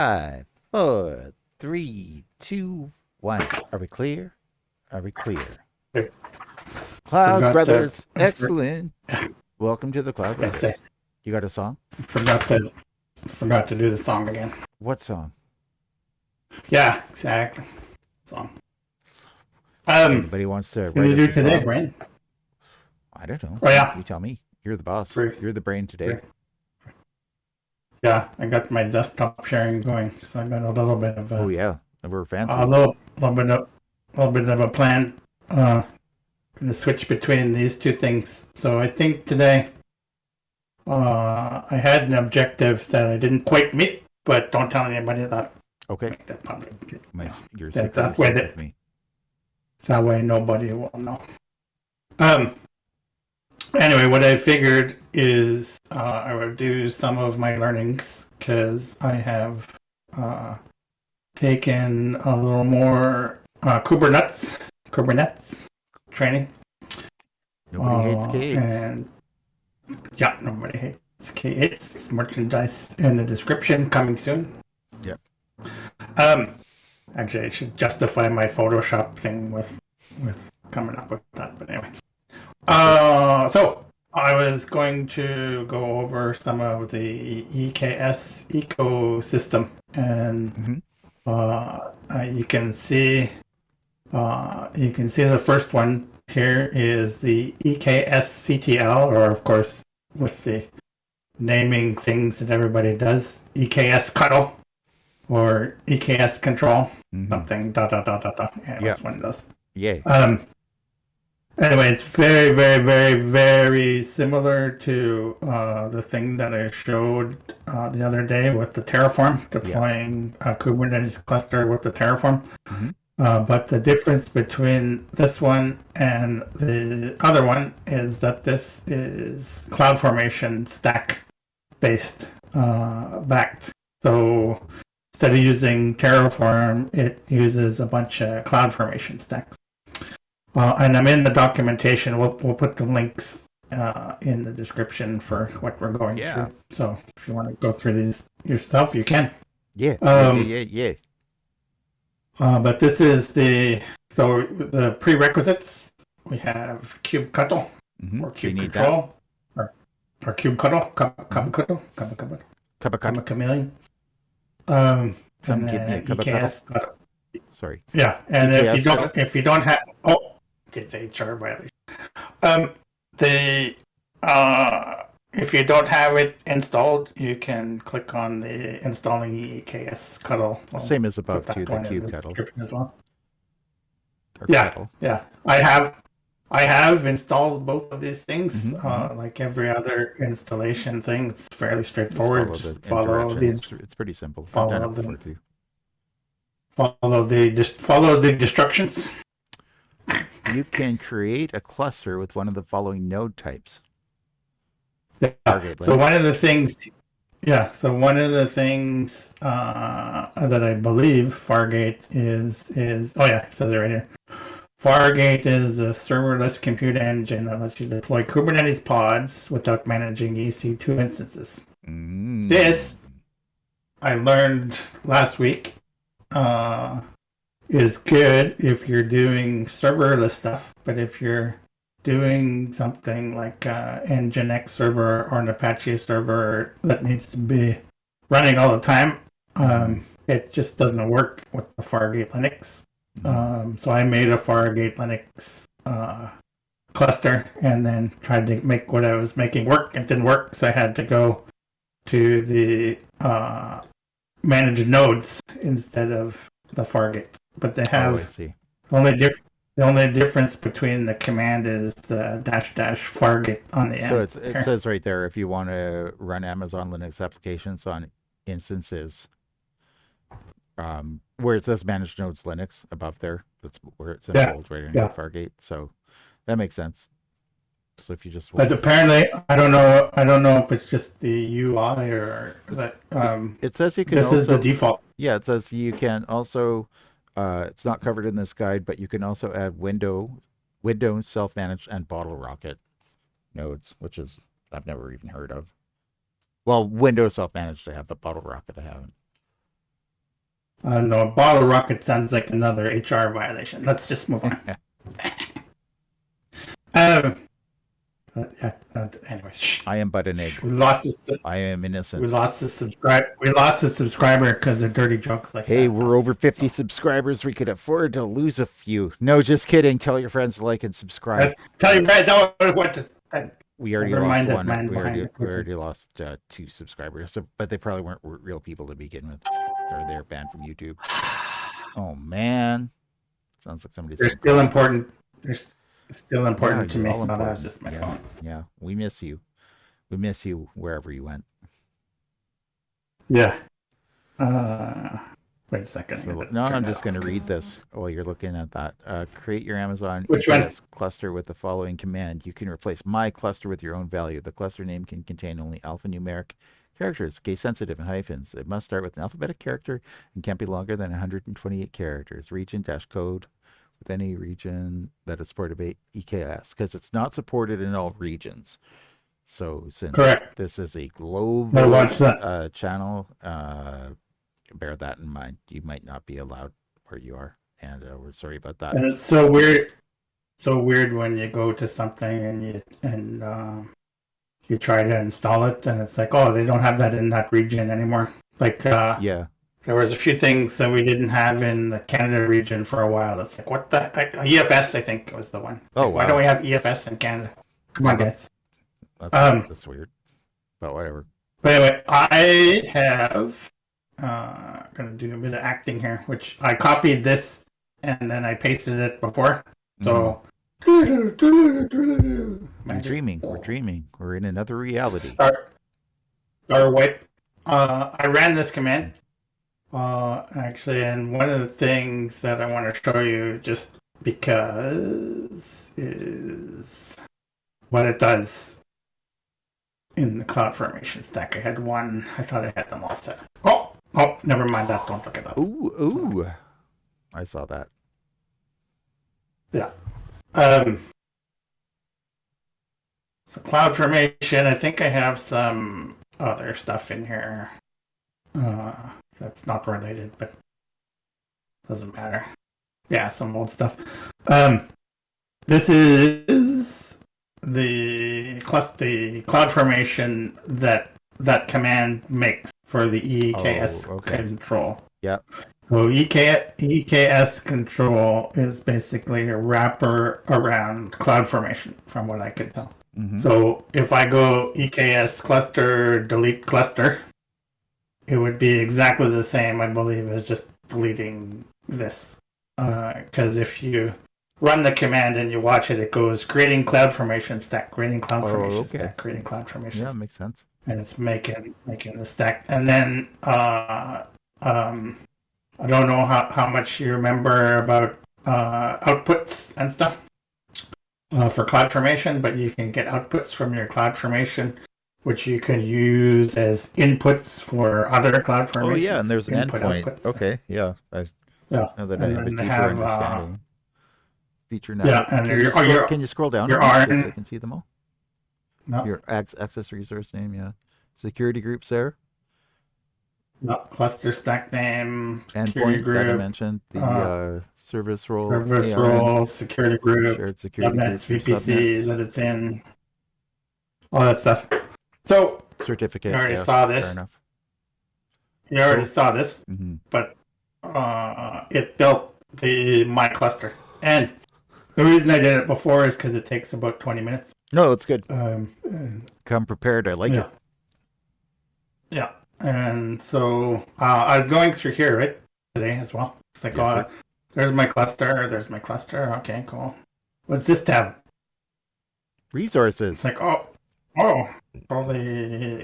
Five, four, three, two, one. Are we clear? Are we clear? I Cloud forgot to. Brothers, excellent. Welcome to the I was Cloud gonna say, Brothers. You got a song? forgot to do the song again. What song? Yeah, exactly. Song. Um, Anybody wants to can write you us do a today, song? Brian? I don't know. Oh yeah, You tell me. You're the boss. free, You're the brain free. today. Yeah, I got my desktop sharing going, so I got a little bit of Oh a yeah, we're a fancy. little bit of a plan. Gonna switch between these two things. So I think today, I had an objective that I didn't quite meet, but don't tell anybody that. Okay. Make that public. Your That secret is way safe with me. that way nobody will know. Um. Anyway, what I figured is I would do some of my learnings because I have taken a little more Kubernetes training. Nobody hates cakes. And yeah, nobody hates K8's merchandise in the description coming soon. Yep. Actually, I should justify my Photoshop thing with coming up with that. But anyway, so I was going to go over some of the EKS ecosystem, and you can see the first one here is the EKS CTL, or of course with the naming things that everybody does, EKS cuddle or EKS control, something dot dot dot dot dot. Yeah, that's one of those. Yay. Anyway, it's very, very, very, very similar to the thing that I showed the other day with the Terraform, deploying a Kubernetes cluster with the Terraform. But the difference between this one and the other one is that this is CloudFormation stack based, backed. So instead of using Terraform, it uses a bunch of CloudFormation stacks. And I'm in the documentation. We'll put the links in the description for what we're going through. So if you want to go through these yourself, you can. Yeah. But this is the prerequisites. We have kubectl or kube control or kubectl, chameleon. And then EKS. Sorry. Yeah, and EKS if you don't have it's HR violation. If you don't have it installed, you can click on the installing EKS cuddle. Same as above too, the kubectl as well. Yeah. I have installed both of these things. Like every other installation thing, it's fairly straightforward. Just follow the. It's pretty simple. Follow the instructions. You can create a cluster with one of the following node types. Yeah. So one of the things that I believe Fargate is it says it right here. Fargate is a serverless compute engine that lets you deploy Kubernetes pods without managing EC2 instances. This I learned last week is good if you're doing serverless stuff, but if you're doing something like Nginx server or an Apache server that needs to be running all the time, it just doesn't work with the Fargate Linux. So I made a Fargate Linux cluster and then tried to make what I was making work. It didn't work, so I had to go to the managed nodes instead of the Fargate. But they have the only difference between the command is the -- Fargate on the end. So it says right there, if you want to run Amazon Linux applications on instances, where it says managed nodes Linux above there, that's where it's in bold right under Fargate. So that makes sense. So if you just but apparently I don't know if it's just the UI or that. It says you can. This is the default. Yeah, it says you can also. It's not covered in this guide, but you can also add Windows self-managed and Bottle Rocket nodes, which is I've never even heard of. Well, Windows self-managed I have, but Bottle Rocket I haven't. No, bottle rocket sounds like another HR violation. Let's just move on. Um, anyway, I am but an egg. we lost this. I am We innocent. lost this subscribe. We lost the subscriber because of dirty jokes like Hey, that. we're over 50 subscribers. We could afford to lose a few. No, just kidding. Tell your friends to like and subscribe. Tell you, Brad, don't what to. We already Never lost mind that one. man We behind already the we curtain. already lost 2 subscribers. So, but they probably weren't real people to begin with, or they're banned from YouTube. Oh man, sounds like somebody's They're getting still caught. important. They're still Yeah, important to you're me. all Oh, that was important. just my Yeah, phone. yeah. We miss you. We miss you wherever you went. Yeah. Uh, Wait a second. So I'm now turn I'm that just going off. to read this while you're looking at that. Create your Amazon Which one? EKS cluster with the following command. You can replace my cluster with your own value. The cluster name can contain only alphanumeric characters, case sensitive, and hyphens. It must start with an alphabetic character and can't be longer than 128 characters. Region dash code with any region that is supported by EKS because it's not supported in all regions. So since Correct. this is a Now global watch that. channel, bear that in mind. You might not be allowed where you are, and we're sorry about that. And it's so weird. So weird when you go to something you try to install it, and it's like, oh, they don't have that in that region anymore. Like, Yeah. there was a few things that we didn't have in the Canada region for a while. It's like, what the EFS? I think was the one. It's Oh like, why don't wow. we have EFS in Canada? Come Well, on, guys. Um, that's weird, but whatever. but anyway, I have gonna do a bit of acting here, which I copied this and then I pasted it before. So We're magic. dreaming. We're dreaming. We're in another reality. Star wipe. I ran this command. Actually, and one of the things that I want to show you just because is what it does in the CloudFormation stack. I had one. I thought I had them all set. Oh, never mind that. Don't look at that. Ooh. I saw that. Yeah. So CloudFormation, I think I have some other stuff in here. That's not related, but doesn't matter. Yeah, some old stuff. This is the CloudFormation that command makes for the EKS control. Yep. So EKS control is basically a wrapper around CloudFormation, from what I can tell. Mm-hmm. So if I go EKS cluster, delete cluster, it would be exactly the same, I believe, as just deleting this. Because if you run the command and you watch it, it goes creating CloudFormation stack, creating CloudFormation stack, creating CloudFormation. Yeah, makes sense. And it's making the stack. And then I don't know how much you remember about outputs and stuff for CloudFormation, but you can get outputs from your CloudFormation, which you can use as inputs for other CloudFormations. Oh yeah, and there's an input endpoint. Outputs. Okay, yeah. Now that I have a deeper understanding. Feature network. Yeah, and can you scroll down your just so I can see them all? No. Your access resource name, yeah. Security groups there. No, cluster stack name, Endpoint that I mentioned. The service role. Service role, security group, shared security subnets, group, VPC that it's in, all that stuff. So certificate. You already saw this. Fair enough. You already saw this, mm-hmm. But it built my cluster. And the reason I did it before is because it takes about 20 minutes. No, that's good. Come prepared. I like it. Yeah. And so I was going through here, right, today as well. It's like, there's my cluster. Okay, cool. What's this tab? Resources. It's like, holy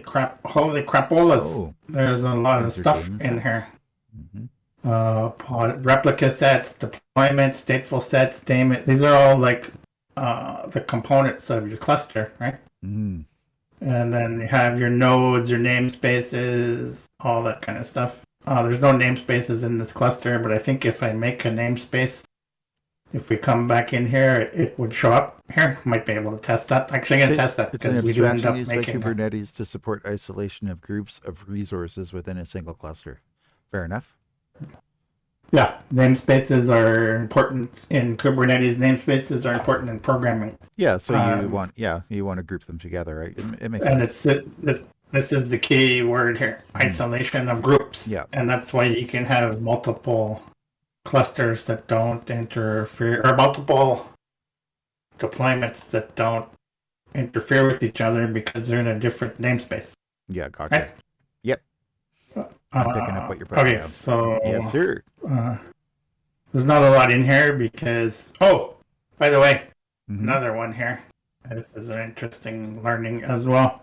crapolas. Oh. There's a lot of stuff in here. Mm-hmm. Replica sets, deployment, stateful sets, daemon. These are all like the components of your cluster, right? Mm-hmm. And then you have your nodes, your namespaces, all that kind of stuff. There's no namespaces in this cluster, but I think if I make a namespace, if we come back in here, it would show up here. Might be able to test that. Actually, I'm going to test that because we do end up making Kubernetes to support isolation of groups of resources within a single cluster. Fair enough. Yeah, namespaces are important in Kubernetes. Namespaces are important in programming. Yeah, so Um, you want to group them together, right? It makes and sense. it's this is the key word here: Mm. isolation of groups, Yeah. and that's why you can have multiple clusters that don't interfere, or multiple deployments that don't interfere with each other because they're in a different namespace, Yeah, gotcha. right? Yep. I'm picking up what you're putting Okay, down. Yes, so sir. uh, there's not a lot in here because, oh, by the way, Mm-hmm. another one here. This is an interesting learning as well.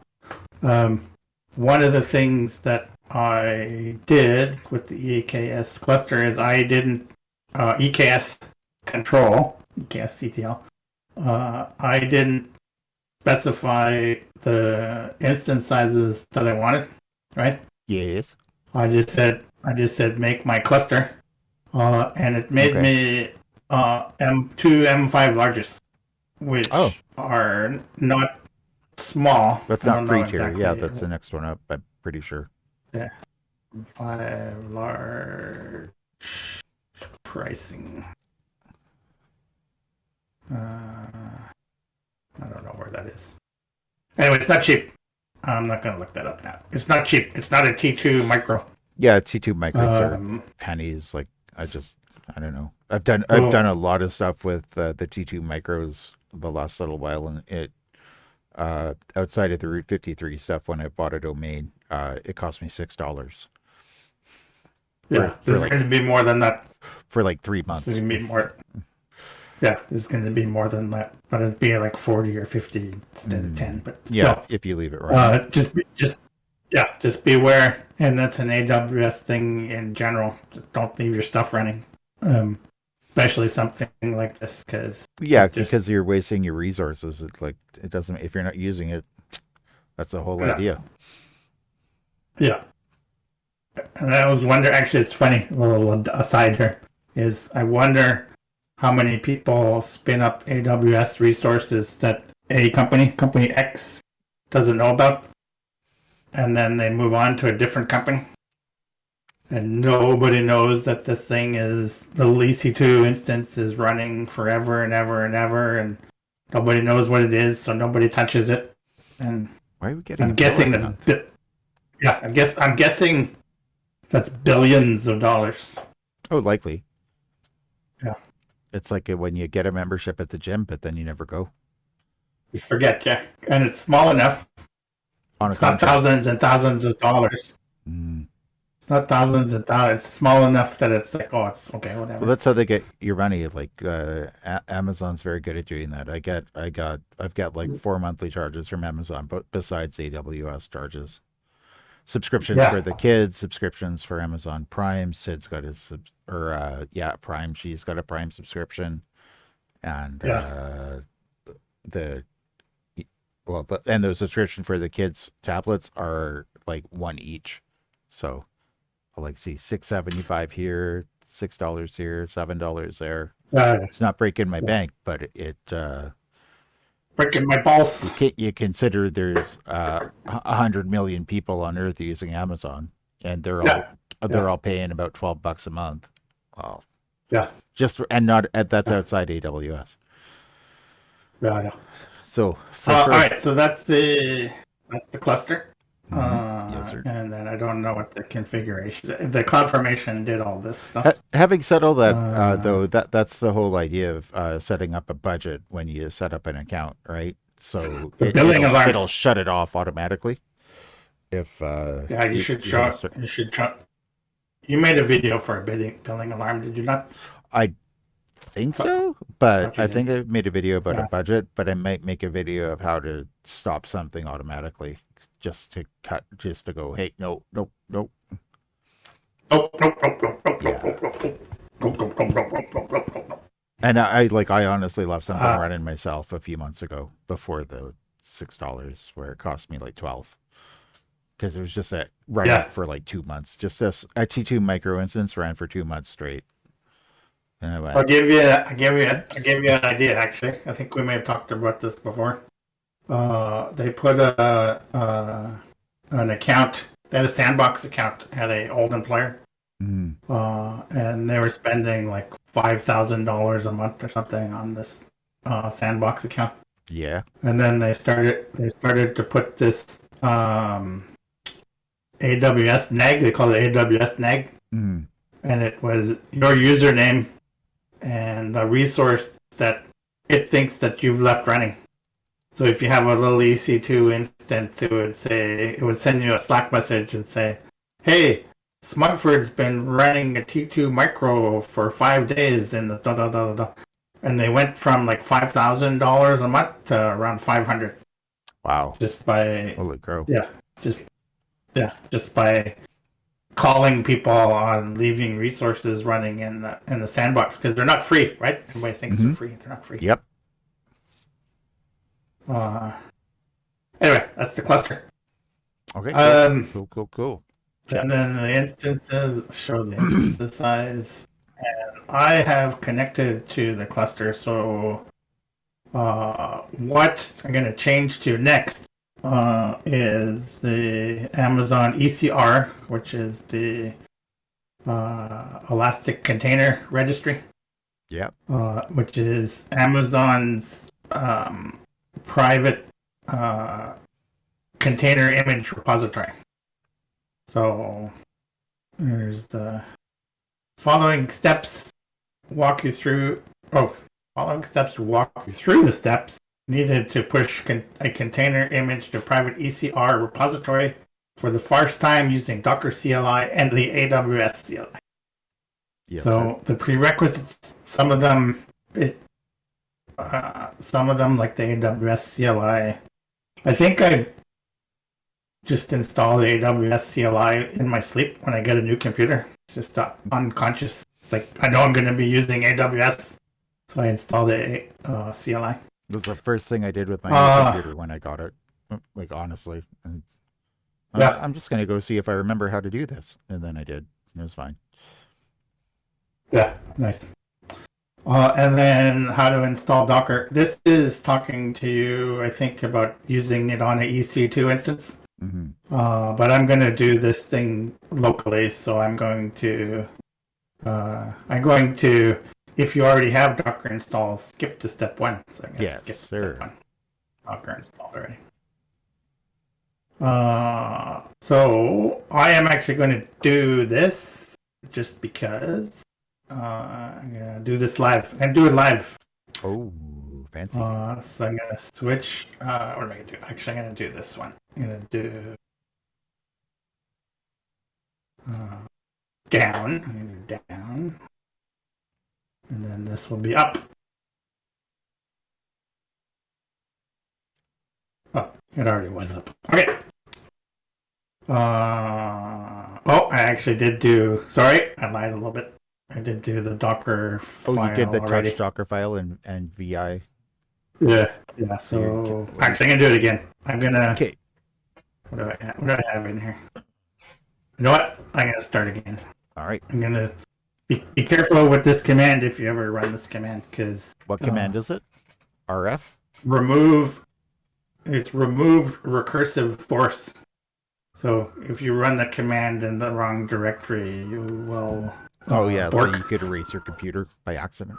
Um, one of the things that I did with the EKS cluster is I didn't EKS control, EKS CTL. I didn't specify the instance sizes that I wanted, right? Yes. I just said make my cluster, and it made Okay. me M2 M5 largest, Oh, which are not small. that's I not don't know pre-tier. Yeah, exactly. that's the next one up. I'm pretty sure. Yeah, five large pricing. I don't know where that is. Anyway, it's not cheap. I'm not going to look that up now. It's not cheap. It's not a T2 micro. Yeah, T2 micros are Um, pennies. Like I don't know. I've done so a lot of stuff with the T2 micros the last little while, and it outside of the Route 53 stuff when I bought a domain, it cost me $6 yeah, for this is like going to be more than that. for like three This is months. going to be more. Yeah, this is going to be more than that, but it'd be like 40 or 50 instead of 10. Mm, But yeah, still, if you leave it running. just beware, and that's an AWS thing in general. Just don't leave your stuff running, um, especially something like this, because Yeah, it just because you're wasting your resources. It's like it doesn't if you're not using it. That's the whole yeah, idea. yeah. And I was wonder. Actually, it's funny. A little aside here is I wonder how many people spin up AWS resources that a company X, doesn't know about, and then they move on to a different company. And nobody knows that this thing is the EC2 instance is running forever and ever and ever, and nobody knows what it is, so nobody touches it. And Why are we getting a I'm bill guessing every that's month? yeah, I'm guessing that's billions of dollars. Oh, likely. Yeah, It's like when you get a membership at the gym, but then you never go you forget, yeah, and it's small enough. on a It's not contract. thousands and thousands of dollars. Mm. It's not thousands of dollars. It's small enough that it's like, oh, it's okay, Well, whatever. that's how they get your money. Like Amazon's very good at doing that. I've got like 4 monthly charges from Amazon, but besides AWS charges, subscriptions for Yeah, the kids, subscriptions for Amazon Prime. Sid's got his Prime. She's got a Prime subscription, and yeah, the and the subscription for the kids tablets are like one each. So I'll like see 6.75 here, $6 here, $7 there. yeah. It's not breaking my Yeah. bank, but Breaking my balls. you consider there's 100 million people on Earth using Amazon, and Yeah, they're yeah, all paying about $12 a month. Well, yeah, and not that's yeah, outside AWS. yeah. So for All sure. right, so that's the cluster, Yes, sir. and then I don't know what the configuration. The CloudFormation did all this stuff. Having said all that, Uh, though, that's the whole idea of setting up a budget when you set up an account, right? So the billing it'll alarms. shut it off automatically if Yeah, you hit a certain. You should show. You made a video for a billing alarm, did you not? I think Thought, so, but thought you I did. think I made a video about a Yeah. budget, but I might make a video of how to stop something automatically, just to go, hey, no, nope, nope, Nope, nope, nope, nope, nope, nope, yeah. nope, nope, nope, nope, nope, nope, nope, nope, nope, nope, nope, nope. And I honestly left something Uh, running myself a few months ago before the $6 where it cost me like 12 because it was just running yeah. for like 2 months. Just this a T2 micro instance ran for 2 months straight, and I went, I'll give you an idea. Actually, I think we may have talked about this before. They put an account. They had a sandbox account at a old employer, Mm. And they were spending like $5,000 a month or something on this sandbox account. Yeah. And then they started to put this AWS NAG. They call it AWS NAG, Mm. and it was your username and the resource that it thinks that you've left running. So if you have a little EC2 instance, it would send you a Slack message and say, "Hey, Smugford's been running a T2 micro for 5 days in the da da da da," and they went from like $5,000 a month to around 500 Wow. just by Holy crow. yeah, just just by calling people on leaving resources running in the sandbox because they're not free, right? Everybody thinks they're free. They're not free. Yep. Uh, anyway, that's the cluster. Okay. Cool. And then the instances show the instances size. And I have connected to the cluster. So what I'm going to change to next is the Amazon ECR, which is the Elastic Container Registry. Yep. Which is Amazon's private container image repository. So there's the following steps walk you through. Oh, following steps to walk you through the steps needed to push a container image to private ECR repository for the first time using Docker CLI and the AWS CLI. Yes, so the prerequisites, some of them like the AWS CLI. I think I just install the AWS CLI in my sleep when I get a new computer. Just unconscious. It's like I know I'm going to be using AWS, so I install the CLI. This was the first thing I did with my new computer when I got it. Like honestly, Yeah. I'm just gonna go see if I remember how to do this, and then I did. It was fine. Yeah, nice. And then how to install Docker. This is talking to you, I think, about using it on an EC2 instance. Mm-hmm. But I'm going to do this thing locally, so I'm going to, if you already have Docker installed, skip to step 1. So I'm going to skip step 1. Docker installed already. So I am actually going to do this just because I'm going to do this live and do it live. Oh, fancy. So I'm going to switch. What am I going to do? Actually, I'm going to do this one. I'm going to do down. I'm going to do down. And then this will be up. Oh, it already was up. Okay. I actually did do. Sorry, I lied a little bit. I did do the Docker file. Oh, you did the already. touch Docker file and VI. Yeah. So actually, I'm gonna do it again. I'm gonna. Okay. What do I have in here? You know what? I'm gonna start again. All right. I'm gonna be careful with this command if you ever run this command, because what command is it? RF. Remove. It's remove recursive force. So if you run the command in the wrong directory, you will. Oh yeah, so you could erase your computer by accident.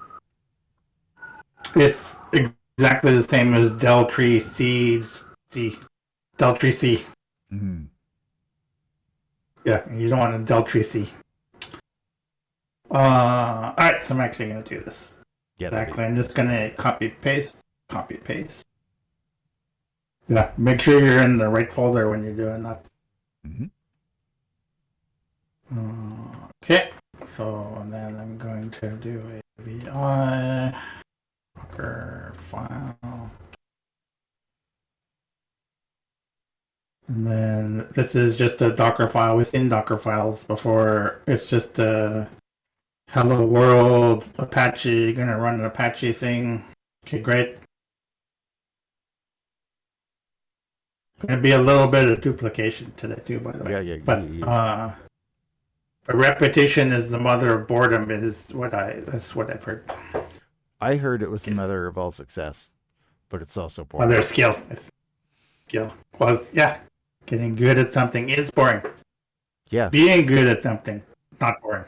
It's exactly the same as deltree C. Deltree C. Mm-hmm. Yeah, you don't want a deltree C. All right, so I'm actually going to do this. Yeah, exactly. I'm just going to copy paste. Yeah, make sure you're in the right folder when you're doing that. Mm-hmm. Okay, so and then I'm going to do a VI Docker file. And then this is just a Docker file within Docker files. Before it's just a hello world Apache, gonna run an Apache thing. Okay, great. Gonna be a little bit of duplication today too, by the way. Yeah. But repetition is the mother of boredom that's what I've heard. I heard it was the mother of all success, but it's also boring. Mother of skill. Was getting good at something is boring. Yeah. Being good at something not boring.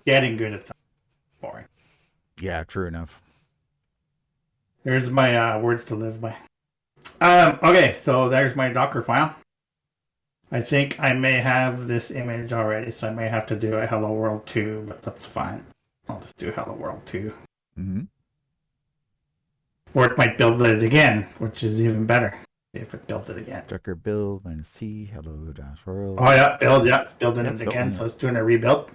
Getting good at something boring. Yeah, true enough. There's my words to live by. Okay, so there's my Docker file. I think I may have this image already, so I may have to do a Hello World 2, but that's fine. I'll just do Hello World 2. Mm-hmm. Or it might build it again, which is even better. See if it builds it again. Docker build -t hello dash world. Oh yeah, build, yeah, it's building Yeah, it it's again, building so it. it's doing a rebuild.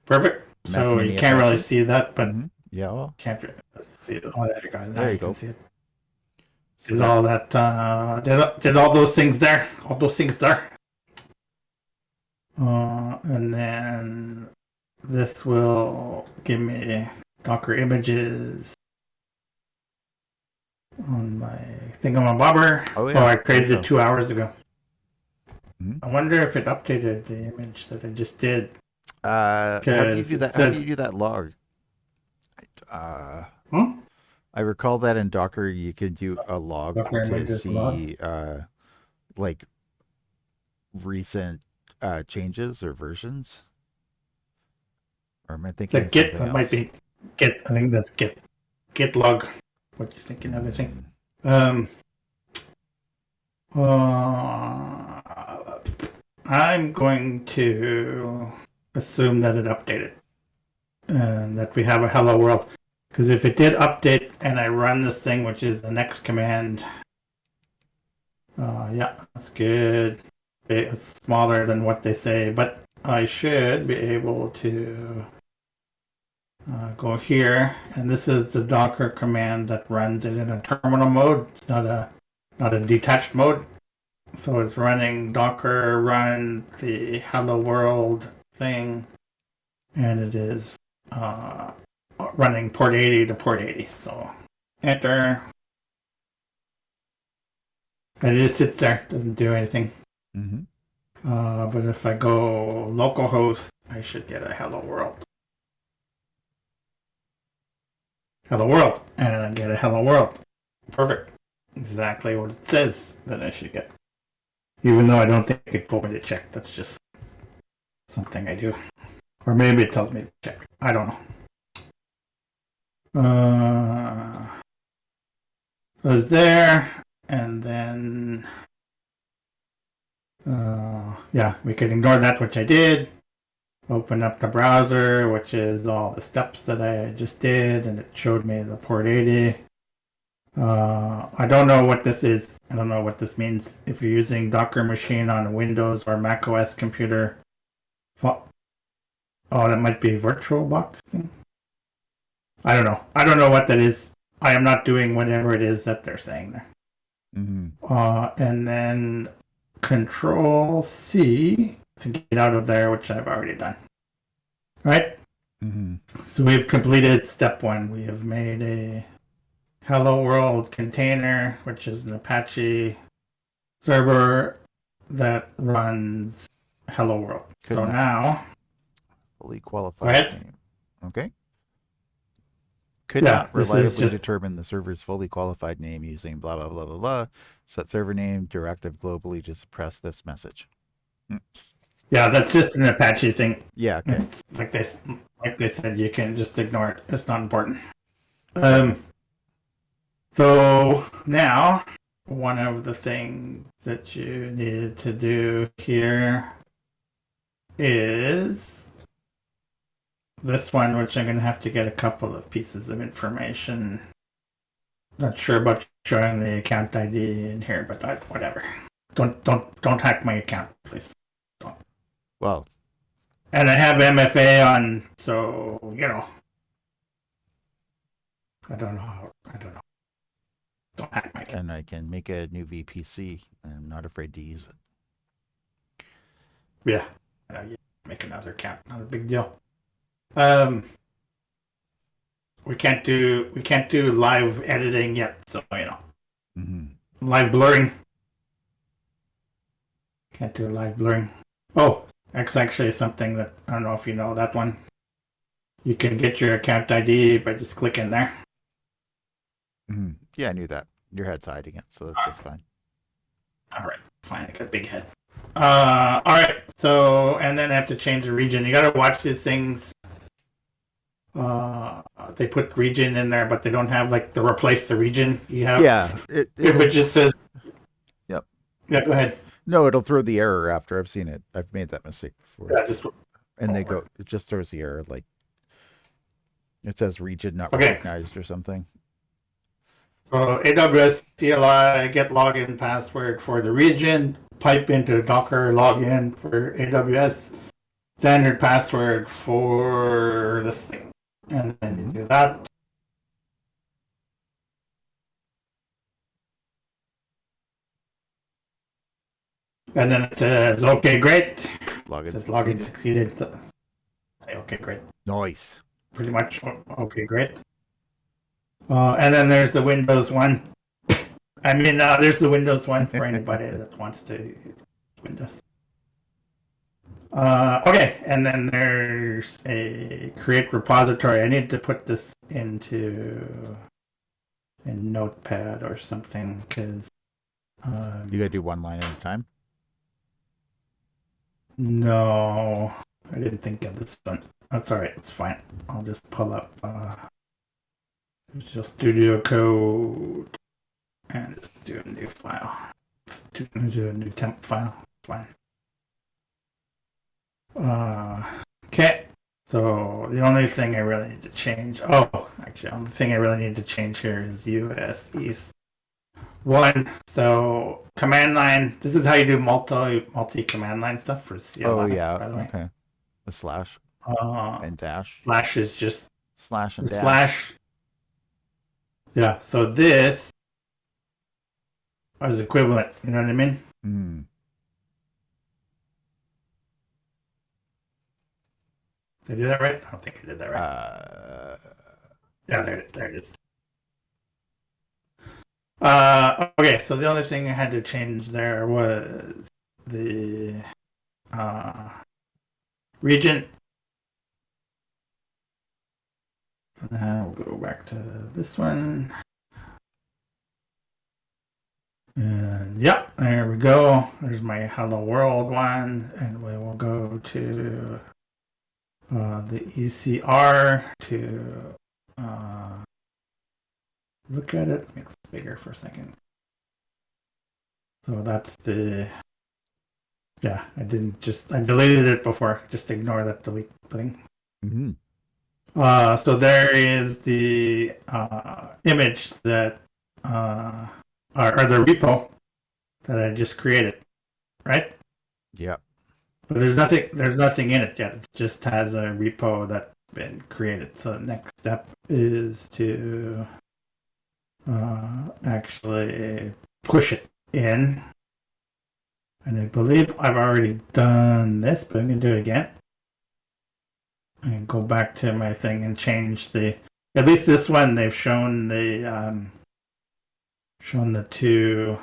Perfect. Mac So Mini you can't really Apache. see that, but Mm-hmm. Yeah, well, can't see it. Oh, there you go. Now there you can go. see it. So Did all that, did all those things there. All those things there. And then this will give me Docker images on my thingamabobber. Oh, yeah. I created There you it 2 hours ago. Mhm. I wonder if it updated the image that I just did. How do you Because do it that? How do said, you do that log? Uh, hmm? I recall that in Docker you could do a log Docker to images log. see like recent changes or versions. Or am I It's a thinking of Git. something That might else? be Git. I think that's Git. Git log. What you're thinking of, I think. Mm, Um, uh, I'm going to assume that it updated and that we have a hello world. Because if it did update and I run this thing, which is the next command, yeah, that's good. It's smaller than what they say, but I should be able to go here, and this is the Docker command that runs it in a terminal mode. It's not a detached mode. So it's running Docker run the hello world thing, and it is running port 80 to port 80. So enter, and it just sits there, doesn't do anything. mm-hmm. But if I go localhost, I should get a hello world. Hello world, and I get a hello world. Perfect. Exactly what it says that I should get. Even though I don't think it told me to check. That's just something I do. Or maybe it tells me to check. I don't know. So it's there, and then yeah, we can ignore that, which I did. Open up the browser, which is all the steps that I just did, and it showed me the port 80. I don't know what this is. I don't know what this means. If you're using Docker machine on a Windows or Mac OS computer, oh, that might be VirtualBox thing. I don't know. I don't know what that is. I am not doing whatever it is that they're saying there. Mm-hmm. And then Control C to get out of there, which I've already done. Right? Mm-hmm. So we've completed step 1. We have made a Hello World container, which is an Apache server that runs Hello World. So now, Fully go qualified ahead. name. Okay. Could Yeah, not this is reliably just, determine the server's fully qualified name using blah blah blah blah blah. Set server name directive globally to suppress this message. Hmm. yeah, that's just an Apache thing. Yeah, okay. It's like they said, you can just ignore it. It's not important. So now, one of the things that you need to do here is this one, which I'm going to have to get a couple of pieces of information. Not sure about showing the account ID in here, but whatever. Don't hack my account, please. Don't. Well, And I have MFA on, so you know. I don't know. Don't hack my account. and I can make a new VPC. I'm not afraid to use it. Yeah. You make another account. Not a big deal. We can't do live editing yet, so you know. Mm-hmm. Live blurring. Can't do live blurring. Oh, that's actually something that I don't know if you know that one. You can get your account ID by just clicking there. Mm-hmm. Yeah, I knew that. Your head's hiding it, so that's just fine. All right, fine. I got a big head. All right. So, and then I have to change the region. You got to watch these things. They put region in there, but they don't have like the replace the region. You have Yeah, if it'll. it just says, Yep. yeah, go ahead. No, it'll throw the error after. I've seen it. I've made that mistake before. Yeah, just And they go. It just throws the error like it says region not okay. recognized or something. So AWS CLI get login password for the region. Pipe into Docker login for AWS. Standard password for this thing, and then you do that. And then it says, okay, great. Login It says succeeded. login succeeded. Say, okay, great. Nice. Pretty much, okay, great. And then there's the Windows one. I mean, there's the Windows one for anybody that wants to use Windows. Okay, and then there's a create repository. I need to put this into a notepad or something because You gotta do one line at a time. no, I didn't think of this one. That's all right. It's fine. I'll just pull up Visual Studio Code and just do a new file. Let's do a new temp file. Fine. Okay. So the only thing I really need to change. Oh, actually, the only thing I really need to change here is US East 1. So command line. This is how you do multi command line stuff for CLI. Oh yeah. By the way. Okay. A slash and dash. Slash is just Slash and dash. slash. Yeah. So this is equivalent. You know what I mean? Hmm. Did I do that right? I don't think I did that right. Yeah, there it is. Okay, so the only thing I had to change there was the region. We'll go back to this one. And yep, there we go. There's my Hello World one, and we will go to the ECR to look at it. Make it bigger for a second. So that's the yeah. I deleted it before. Just ignore that delete thing. Mm-hmm. So there is the image that or the repo that I just created, right? Yeah. But there's nothing in it yet. It just has a repo that's been created. So the next step is to actually push it in. And I believe I've already done this, but I'm gonna do it again. And go back to my thing and change at least this one they've shown the two.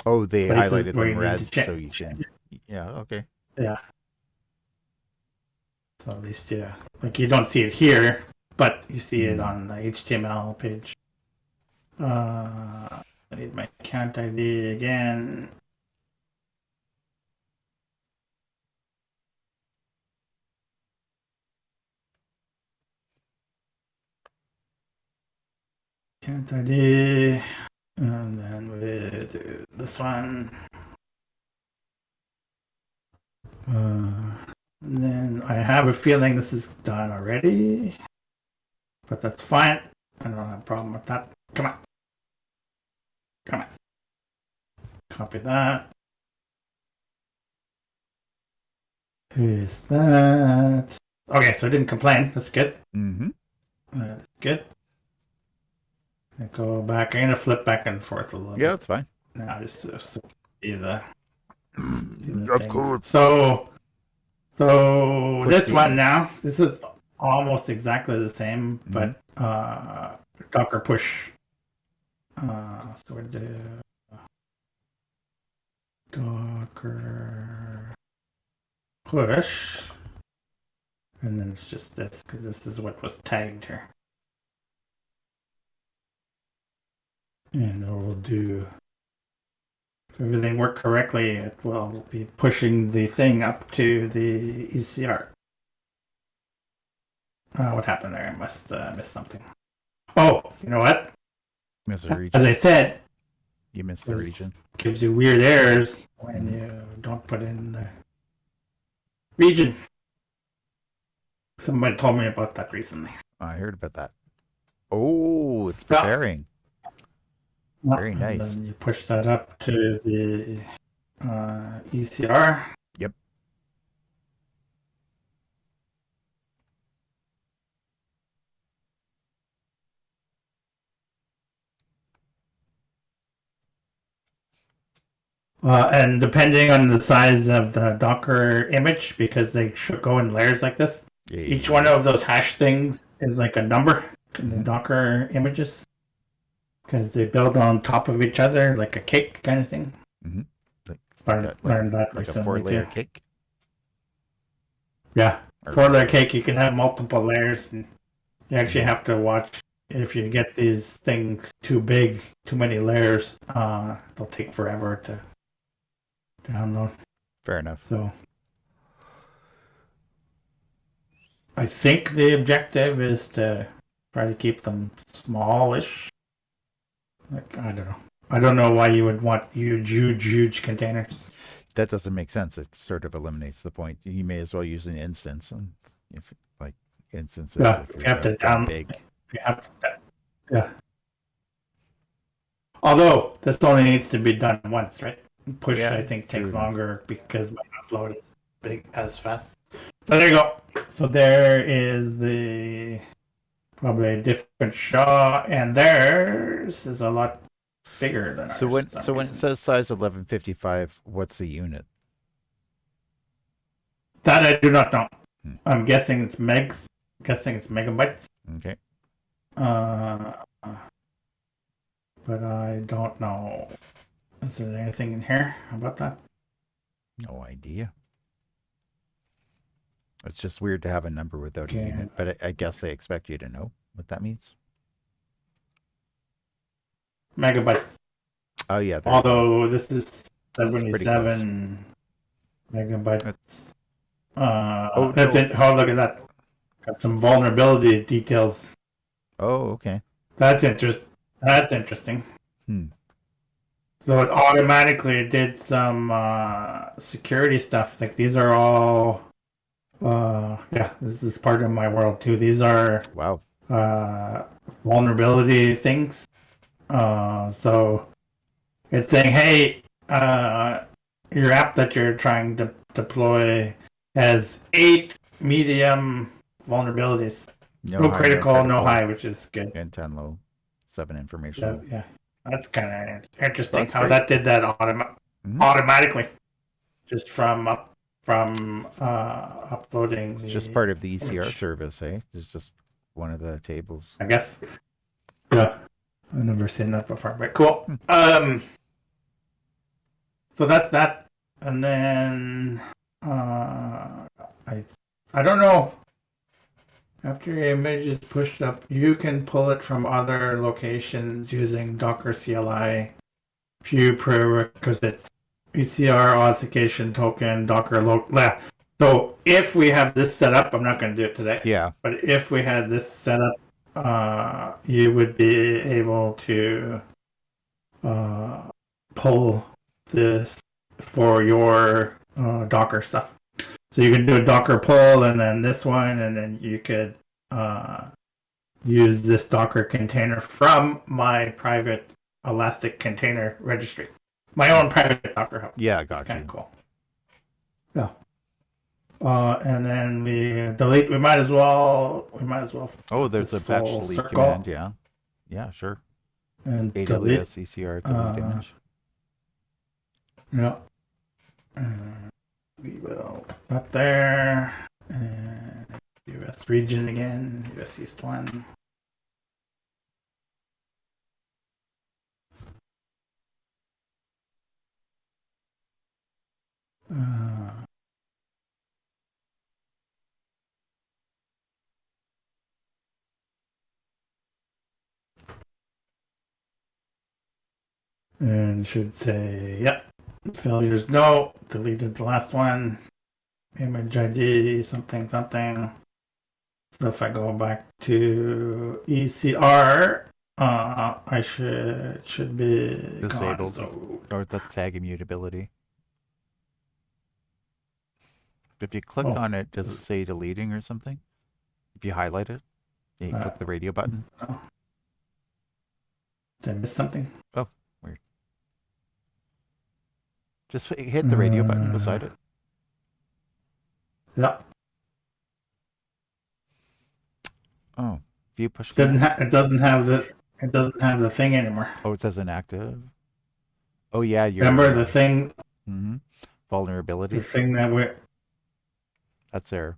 Oh, they highlighted where them you red need to so you can. Yeah. Okay. Yeah. So at least yeah, like you don't see it here, but you see it on the HTML page. I need my account ID again. Account ID, and then we do this one. And then I have a feeling this is done already, but that's fine. I don't have a problem with that. Come on. Come on. Copy that. Paste that. Okay, so I didn't complain. That's good. Mm-hmm. That's good. I go back. I'm gonna flip back and forth a little bit. Yeah, that's fine. Now just see the Of course. So Push this the one image. now. This is almost exactly the same, but Docker push. So we do Docker push, and then it's just this because this is what was tagged here. And we'll do if everything worked correctly, it will be pushing the thing up to the ECR. What happened there? I must miss something. Oh, you know what? Miss the As region. I said, You missed the region. gives you weird errors when you don't put in the region. Somebody told me about that recently. I heard about that. Oh, it's Yeah. preparing. Very And nice. then you push that up to the ECR. Yep. And depending on the size of the Docker image, because they should go in layers like this, each one of those hash things is like a number in the Docker images, because they build on top of each other like a cake kind of thing. Mm-hmm. Learned that like a recently 4-layer too. cake. Yeah, Or 4-layer cake. You can have multiple layers, and you actually have to watch if you get these things too big, too many layers. They'll take forever to download. Fair enough. So I think the objective is to try to keep them smallish. Like, I don't know. I don't know why you would want huge containers. That doesn't make sense. It sort of eliminates the point. You may as well use an instance, and if like instances, Yeah, if if you you're have to that big. If you have to, yeah. Although this only needs to be done once, right? Push, Yeah, I think, takes true. longer because my upload is big as fast. So there you go. So there is the probably a different Shaw, and theirs is a lot bigger than So ours. when it says size 1155, what's the unit? That I do not know. Hmm. I'm guessing it's megs. Guessing it's megabytes. Okay. But I don't know. Is there anything in here about that? No idea. It's just weird to have a number without a unit, but I guess they expect you to know what that means. Megabytes. Oh yeah. Although this is That's pretty close. 77 megabytes. Oh, that's no. it. Oh, look at that. Got some vulnerability details. Oh, okay. That's interesting. So it automatically did some security stuff. Like these are all yeah, this is part of my world too. These are Wow. Vulnerability things. So it's saying, hey, your app that you're trying to deploy has 8 medium vulnerabilities. No critical, no high, which is good. And 10 low, 7 information. So, yeah, that's kind of interesting That's how great. that did that automatically, just from uploading. It's just part of the ECR service, eh? It's just one of the tables. I guess. Yeah, I've never seen that before, but cool. So that's that, and then I don't know. After your image is pushed up, you can pull it from other locations using Docker CLI. Few prerequisites: ECR authentication token, Docker local. So if we have this set up, I'm not going to do it today. Yeah. But if we had this set up, you would be able to pull this for your Docker stuff. So you can do a Docker pull and then this one, and then you could use this Docker container from my private Elastic container registry. My own private Docker hub. Yeah, got you. Kind of cool. Yeah. And then we delete. We might as well. Oh, there's a batch delete command. Yeah. Yeah, sure. And AWS delete. ECR delete image. Yeah. We will put that there. And US region again. US East 1. And should say, yep, Failures, no. Deleted the last one. Image ID, something, something. So if I go back to ECR, I should be Disabled. gone. Or that's tag immutability. If you click Oh, on it, does it say deleting or something? If you highlight it, and you click the radio button. Oh. Did I miss something? Oh, weird. Just hit the radio button beside it. Yeah. Oh, view push It command. doesn't have the thing anymore. Oh, it says inactive. Oh yeah, Remember the thing vulnerabilities. that we That's error.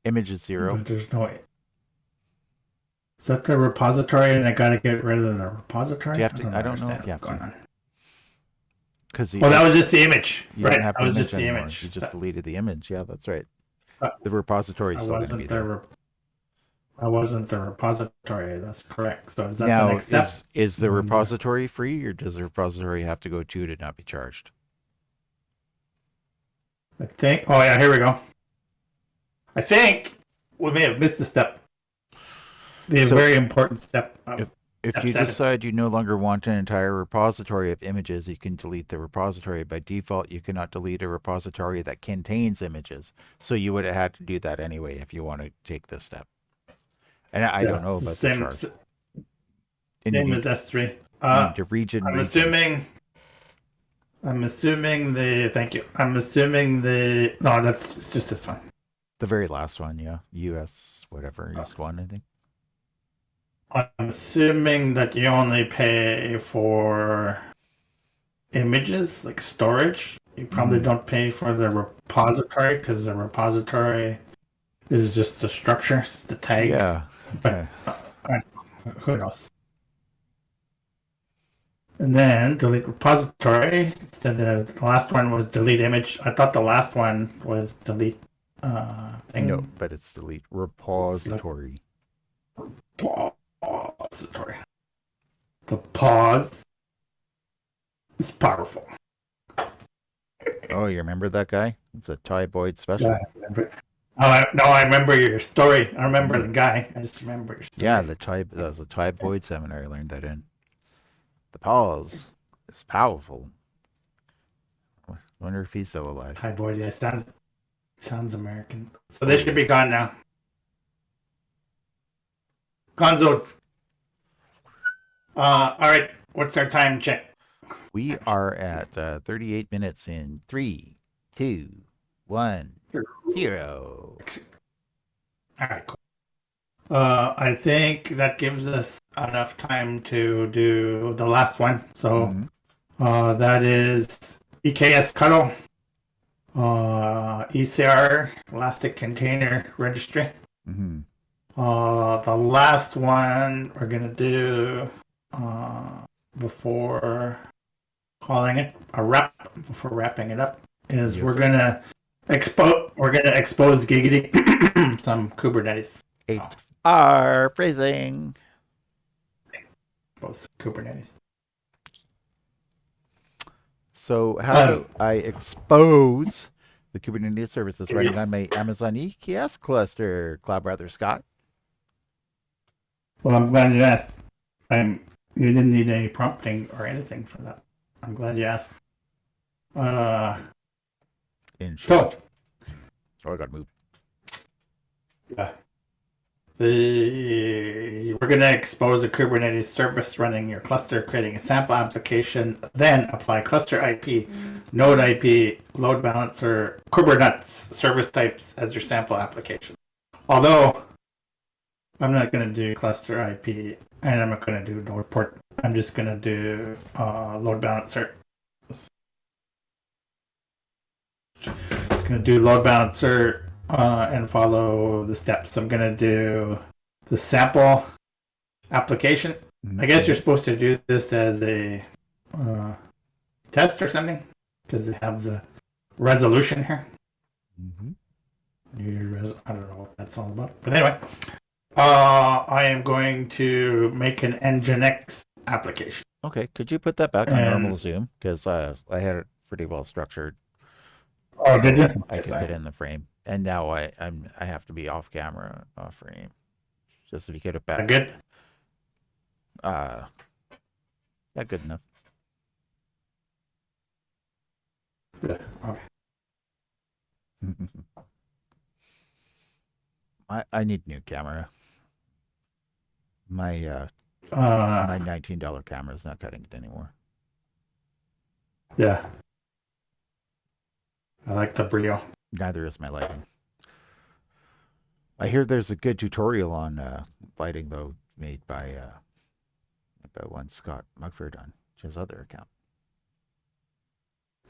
Image is 0. but there's no. Is that the repository and I gotta get rid of the repository? Do you have to? I don't know understand if you what's have going on. Because Well, that was just the image, you right? don't have That the was image just the anymore. image. You just deleted the image. Yeah, that's right. Uh, The repository is still going to be there. I wasn't the repository. That's correct. So is that the Now, next step? is the repository free, or does the repository have to go to not be charged? I think. Oh yeah, here we go. I think we may have missed a step. The very important step. If you decide you no longer want an entire repository of images, you can delete the repository. By default, you cannot delete a repository that contains images. So you would have had to do that anyway if you want to take this step. And I don't know about the charge. Same as S3. The region. I'm assuming the. Thank you. I'm assuming the. No, that's just this one. The very last one, yeah. US, whatever. East 1, I think. I'm assuming that you only pay for images, like storage. You probably don't pay for the repository because the repository is just the structure, it's the tag. Yeah. But who knows? And then delete repository. Instead of the last one was delete image. I thought the last one was delete thing. No, but it's delete repository. Repository. The pause is powerful. Oh, you remember that guy? It's a Ty Boyd special. Yeah, I remember. I remember your story. I remember the guy. I just remember your story. Yeah, that was a Ty Boyd seminar. I learned that in. The pause is powerful. I wonder if he's still alive. Ty Boyd, yeah, sounds American. So they should be gone now. Gonzo. All right. What's our time check? We are at 38 minutes in 3, 2, 1, 0. All right, cool. I think that gives us enough time to do the last one. So that is EKS cuddle, ECR, Elastic Container Registry. The last one we're going to do before calling it a wrap, before wrapping it up, is we're going to expose Giggity some Kubernetes. HR phrasing. Expose Kubernetes. So how do I expose the Kubernetes services running on my Amazon EKS cluster, Cloud Brother Scott? Well, I'm glad you asked. You didn't need any prompting or anything for that. I'm glad you asked. So, I got to move. Yeah. We're going to expose a Kubernetes service running your cluster, creating a sample application, then apply cluster IP, node IP, load balancer, Kubernetes service types as your sample application. Although I'm not going to do cluster IP and I'm not going to do node port. I'm just going to do load balancer. Going to do load balancer and follow the steps. I'm going to do the sample application. I guess you're supposed to do this as a test or something because they have the resolution here. I don't know what that's all about. But anyway, I am going to make an Nginx application. Okay, could you put that back on normal And zoom? Because I had it pretty well structured, oh, did you? so I Okay, could sorry. fit in the frame. And now I have to be off camera, off frame. Just if you get it back, Good. uh, yeah, good enough. Good. Okay. I need new camera. My my Uh, $19 camera is not cutting it anymore. yeah, I like the Brio. Neither is my lighting. I hear there's a good tutorial on lighting though, made by one Scott Mugford on his other account.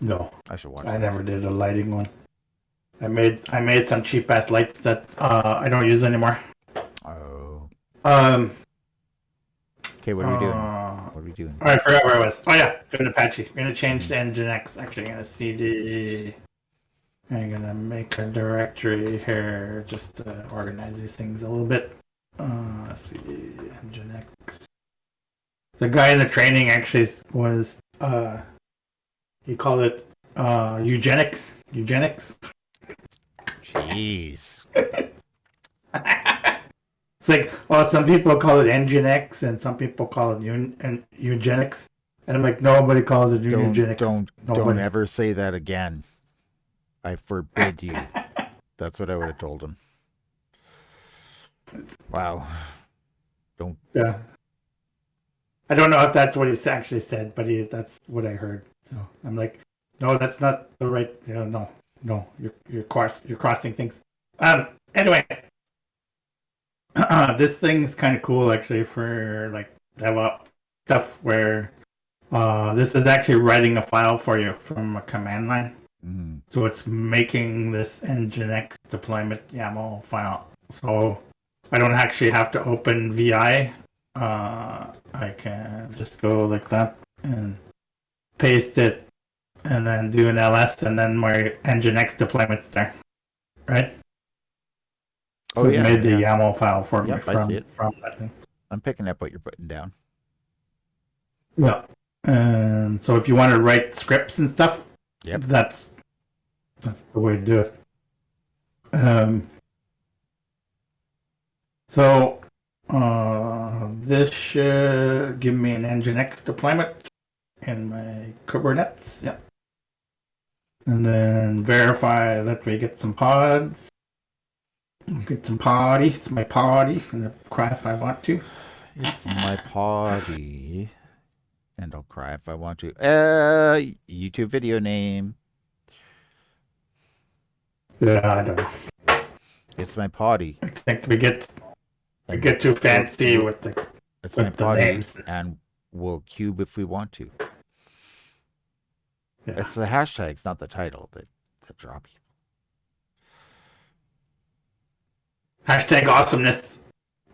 No, I should watch I that. never did a lighting one. I made some cheap ass lights that I don't use anymore. Oh, Um, okay. What are we doing? What are we doing? I forgot where I was. Oh yeah, doing Apache. I'm gonna change Mhm. to Nginx. Actually, I'm gonna cd. I'm gonna make a directory here just to organize these things a little bit. cd Nginx. The guy in the training actually was he called it eugenics. Eugenics. Jeez. It's like, oh, some people call it Nginx and some people call it eugenics. And I'm like, nobody calls it Don't eugenics. don't don't Nobody. ever say that again. I forbid you. That's what I would have told him. Wow. Don't. Yeah. I don't know if that's what he actually said, but that's what I heard. So I'm like, no, that's not the right. No, no, you're crossing things. Anyway, this thing's kind of cool actually for like DevOps stuff where this is actually writing a file for you from a command line. Mm, So it's making this Nginx deployment YAML file. So I don't actually have to open VI. I can just go like that and paste it and then do an ls and then my Nginx deployment's there. Right? oh So it yeah, made the yeah. YAML file for me Yep, I see it. from that thing. I'm picking up what you're putting down. Yeah. And so if you want to write scripts and stuff, Yep. that's the way to do it. So this should give me an Nginx deployment in my Kubernetes. Yep. And then verify that we get some pods. Get some potty. It's my potty. And I'll cry if I want to. It's my party. And I'll cry if I want to. YouTube video name. Yeah, I don't know. It's my party. I think we get And too fancy we'll with the it's my with the party, names. and we'll cube if we want to. Yeah. It's the hashtags, not the title, that draw people. Hashtag awesomeness.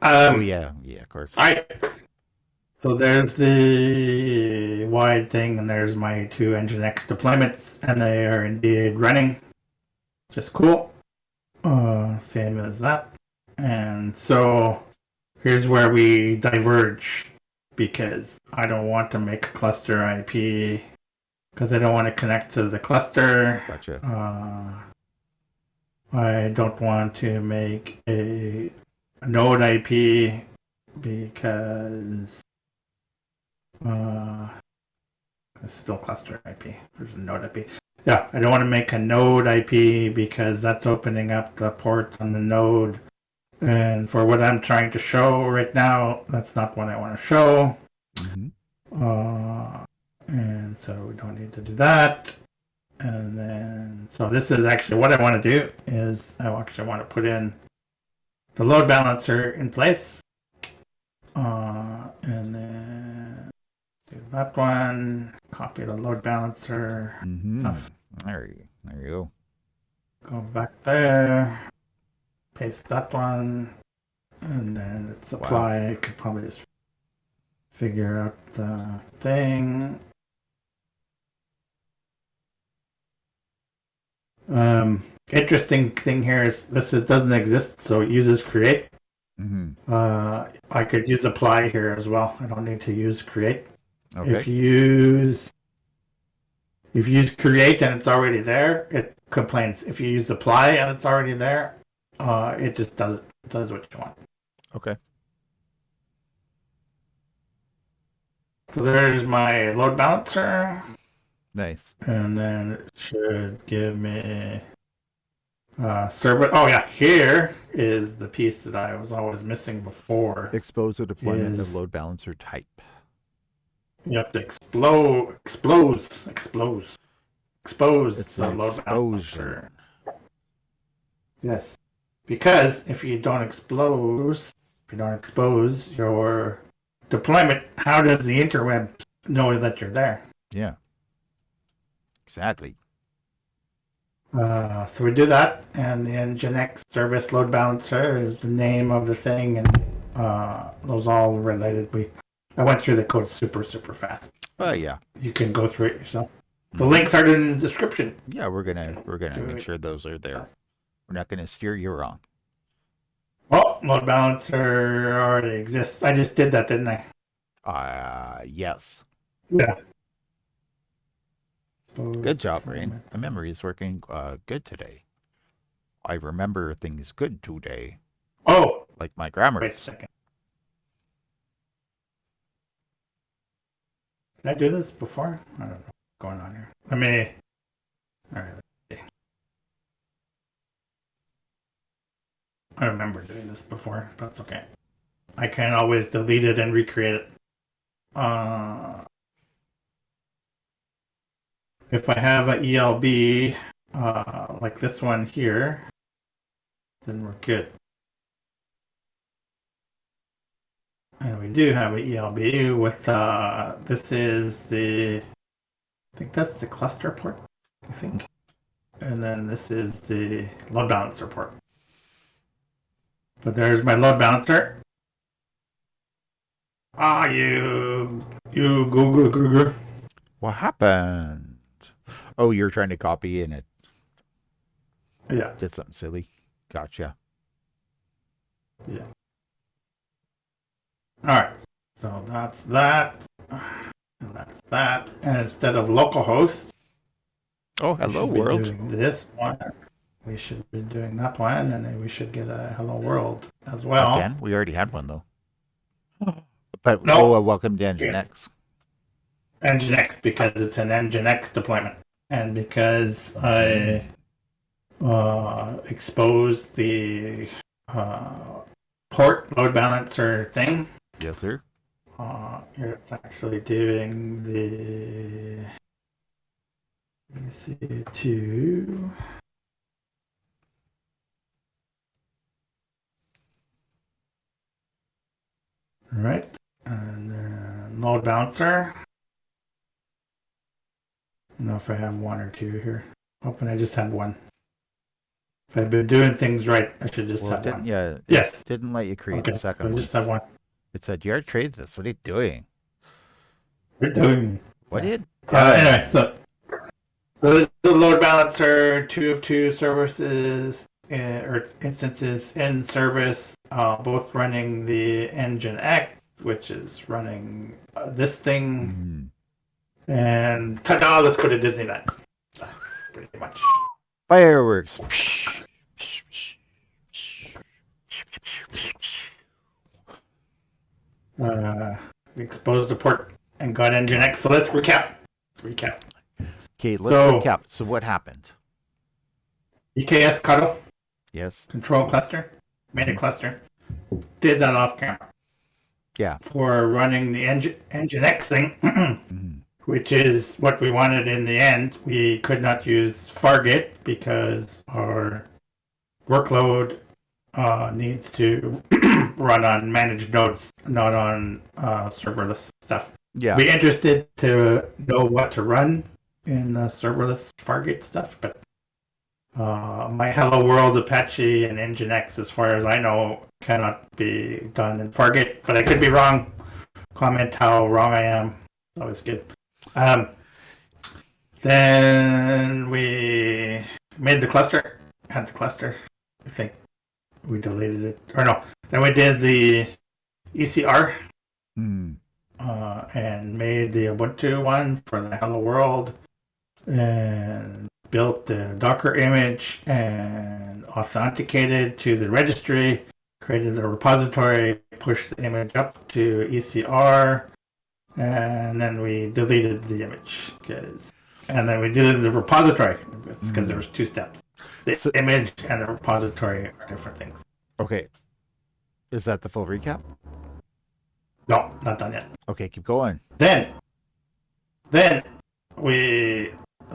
Oh yeah, yeah, of course. All right. So there's the wide thing, and there's my two Nginx deployments, and they are indeed running. Just cool. Same as that. And so here's where we diverge because I don't want to make a cluster IP because I don't want to connect to the cluster. Gotcha. I don't want to make a node IP because it's still cluster IP. There's a node IP. Yeah, I don't want to make a node IP because that's opening up the port on the node. And for what I'm trying to show right now, that's not what I want to show. Mm-hmm. And so we don't need to do that. And then, so this is actually what I want to do is I actually want to put in the load balancer in place. And then do that one, copy the load balancer. Mm-hmm. Stuff. There you go. Go back there, paste that one, and then it's apply. Wow. I could probably just figure out the thing. Interesting thing here is this doesn't exist, so it uses create. Mm-hmm. I could use apply here as well. I don't need to use create. Okay. If you use create and it's already there, it complains. If you use apply and it's already there, it just does what you want. Okay. So there's my load balancer, Nice. and then it should give me server. Oh yeah, here is the piece that I was always missing before. Expose the deployment of Is load balancer type. you have to expose It's the an load explosion. balancer. Yes, because if you don't expose your deployment, how does the interweb know that you're there? Yeah. Exactly. So we do that, and the Nginx service load balancer is the name of the thing, and those all related. I went through the code super fast. Yeah. You can go through it yourself. The links are in the description. Yeah, we're gonna make sure those are there. We're not gonna steer you wrong. Oh, load balancer already exists. I just did that, didn't I? Yes. Yeah. Good job, Rain. My memory is working good today. I remember things good today. Oh, Like my grammar. wait a second. Did I do this before? I don't know what's going on here. Let me. All right. Let's see. I remember doing this before. That's okay. I can always delete it and recreate it. If I have an ELB like this one here, then we're good. And we do have an ELB with this is I think that's the cluster port, I think. And then this is the load balancer port. But there's my load balancer. You Google. What happened? Oh, you're trying to copy and it Yeah. did something silly. Gotcha. Yeah. Alright. So that's that. And that's that. And instead of localhost, Oh, hello we should world. be doing this one. We should be doing that one, and then we should get a hello world as well. Again, we already had one though. But No. welcome to Nginx. Nginx, because it's an Nginx deployment, and because I exposed the port load balancer thing. Yes, sir. It's actually doing the EC2. All right, and then load balancer. I don't know if I have one or two here. Hoping I just had one. If I've been doing things right, I should just have one. Yeah. Yes. Didn't let you create the second so I one. just have one. It said you already traded this. What are you doing? We're doing. What are you doing? Anyway, so this is the load balancer, 2 of 2 services or instances in service, both running the Nginx, which is running this thing. And ta-da, let's go to Disneyland. Pretty much. Fireworks. We exposed the port and got Nginx. So let's recap. Okay, let's recap. So what happened? EKS cuddle. Yes. Control cluster. Made a cluster. Did that off camera. Yeah. For running the Nginx thing, which is what we wanted in the end. We could not use Fargate because our workload needs to run on managed nodes, not on serverless stuff. Yeah. Be interested to know what to run in the serverless Fargate stuff, but my Hello World, Apache, and Nginx, as far as I know, cannot be done in Fargate, but I could be wrong. Comment how wrong I am. It's always good. Then we made the cluster. Had the cluster. I think we deleted it. Or no. Then we did the ECR. and made the Ubuntu one for the Hello World, and built the Docker image and authenticated to the registry, created the repository, pushed the image up to ECR, and then we deleted the image and then we deleted the repository because there was two steps. The image and the repository are different things. Okay. Is that the full recap? No, not done yet. Okay, keep going. Then we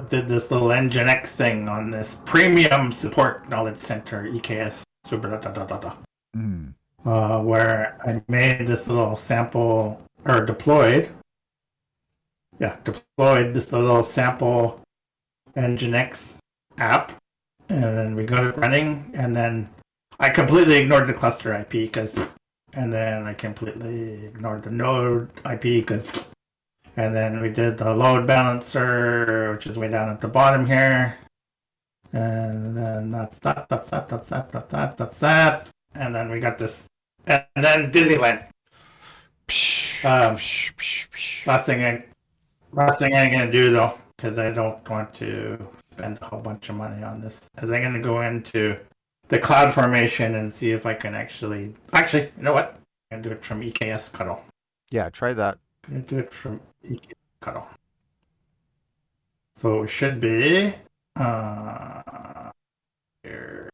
did this little Nginx thing on this premium support knowledge center, EKS, where I made this little sample, or deployed this little sample Nginx app, and then we got it running, and then I completely ignored the cluster IP and then I completely ignored the node IP and then we did the load balancer, which is way down at the bottom here. And then that's that. And then we got this. And then Disneyland. Last thing I'm going to do, though, because I don't want to spend a whole bunch of money on this, is I'm going to go into the cloud formation and see if I can actually, you know what? I'm going to do it from EKS Cuddle. Yeah, try that. I'm going to do it from EKS Cuddle. So it should be here.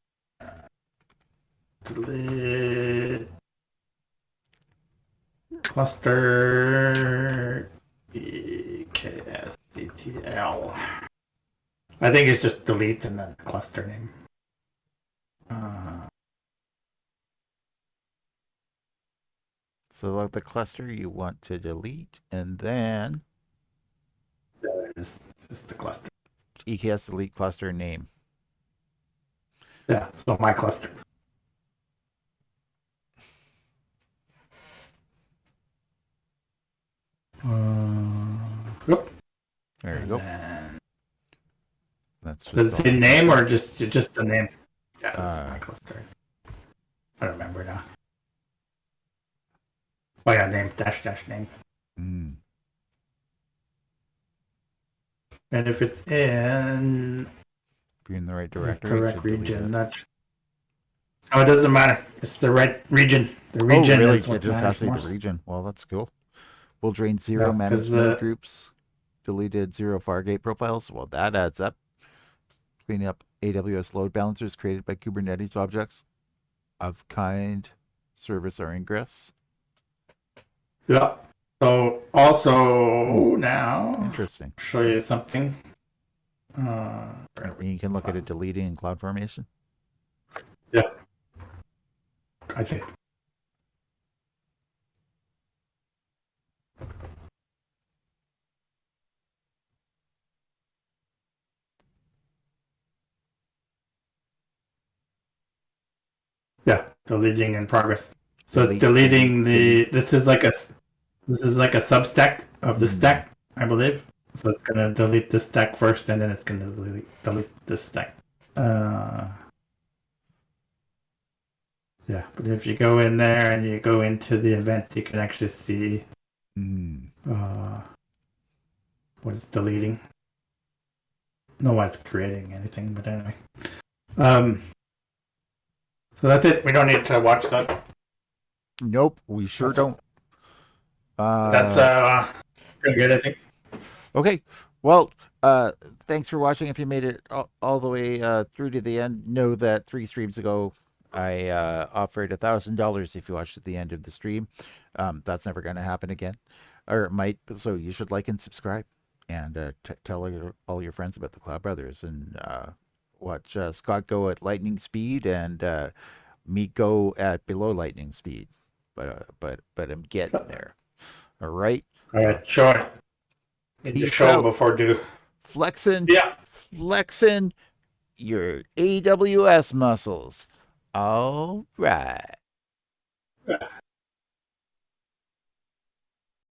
Delete cluster EKSCTL. I think it's just delete and then cluster name. Select the cluster you want to delete, and then just the cluster. EKS delete cluster name. Yeah, so my cluster. Yep. There you go. That's just the name or just the name? Yeah, that's my cluster. I don't remember now. Oh yeah, name dash name. Mm. And if it's in the right directory, correct region, it doesn't matter. It's the right region. The region really? is what it just has to be the region. Well, that's cool. We'll drain 0 managed node groups, deleted 0 Fargate profiles. Well, that adds up. Cleaning up AWS load balancers created by Kubernetes objects of kind service or ingress. Yeah. So also now, interesting. Show you something. You can look at it deleting in CloudFormation. Yeah. I think. Yeah, deleting in progress. So it's deleting the. This is like a substack of the stack, I believe. So it's gonna delete the stack first, and then it's gonna delete this stack. Yeah, but if you go in there and you go into the events, you can actually see what it's deleting. No one's creating anything, but anyway. So that's it. We don't need to watch that. Nope, we sure don't. That's pretty good, I think. Okay, well, thanks for watching. If you made it all the way through to the end, know that 3 streams ago, I offered $1,000 if you watched at the end of the stream. That's never going to happen again, or it might. So you should like and subscribe, and tell all your friends about the Cloud Brothers, and watch Scott go at lightning speed and me go at below lightning speed. But I'm getting there. All right. All right, sure. Need to show before do. Flexing. Yeah. Flexing your AWS muscles. All right.